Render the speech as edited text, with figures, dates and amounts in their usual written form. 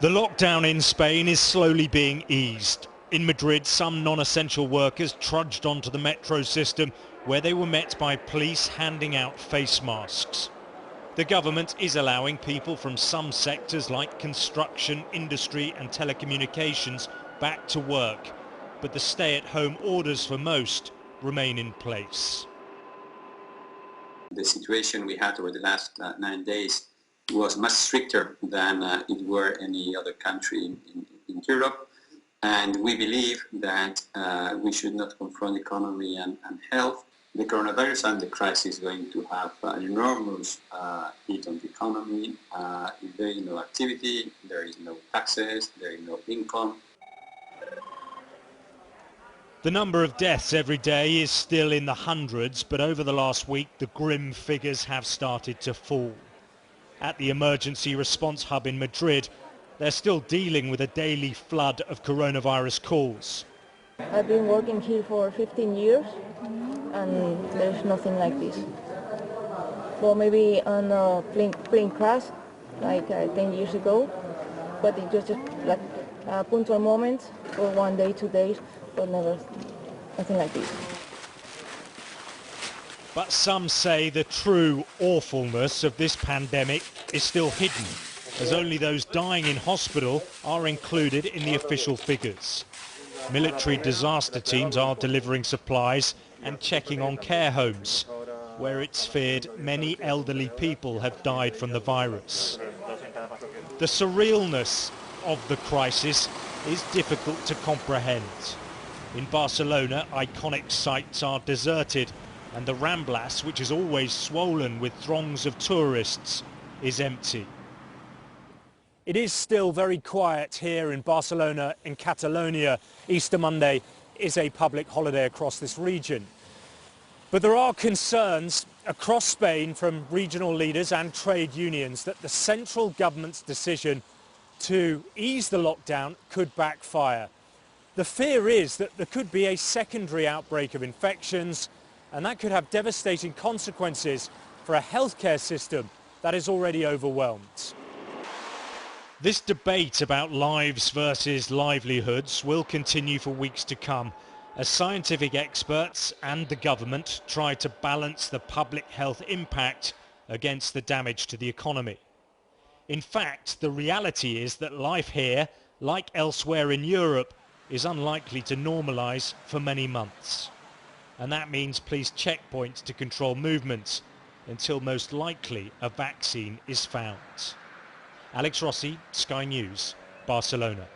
The lockdown in Spain is slowly being eased. In Madrid, some non-essential workers trudged onto the metro system where they were met by police handing out face masks. The government is allowing people from some sectors like construction, industry and telecommunications back to work, but the stay-at-home orders for most remain in place. The situation we had over the last 9 days was much stricter than it were any other country in Europe, and we believe that we should not confront economy and health. The coronavirus and the crisis is going to have an enormous hit on the economy. If there is no activity, there is no taxes, there is no income. The number of deaths every day is still in the hundreds, but over the last week the grim figures have started to fall. At the emergency response hub in Madrid, they're still dealing with a daily flood of coronavirus calls. I've been working here for 15 years and there's nothing like this. Well, maybe on a plane crash like 10 years ago, but it was just like punctual moments for 1 day, 2 days, but never, nothing like this. But some say the true awfulness of this pandemic is still hidden, as only those dying in hospital are included in the official figures. Military disaster teams are delivering supplies and checking on care homes, where it's feared many elderly people have died from the virus. The surrealness of the crisis is difficult to comprehend. In Barcelona, iconic sites are deserted, and the Ramblas, which is always swollen with throngs of tourists, is empty. It is still very quiet here in Barcelona, in Catalonia. Easter Monday is a public holiday across this region. But there are concerns across Spain from regional leaders and trade unions that the central government's decision to ease the lockdown could backfire. The fear is that there could be a secondary outbreak of infections, and that could have devastating consequences for a healthcare system that is already overwhelmed. This debate about lives versus livelihoods will continue for weeks to come, as scientific experts and the government try to balance the public health impact against the damage to the economy. In fact, the reality is that life here, like elsewhere in Europe, is unlikely to normalise for many months. And that means police checkpoints to control movements until most likely a vaccine is found. Alex Rossi, Sky News, Barcelona.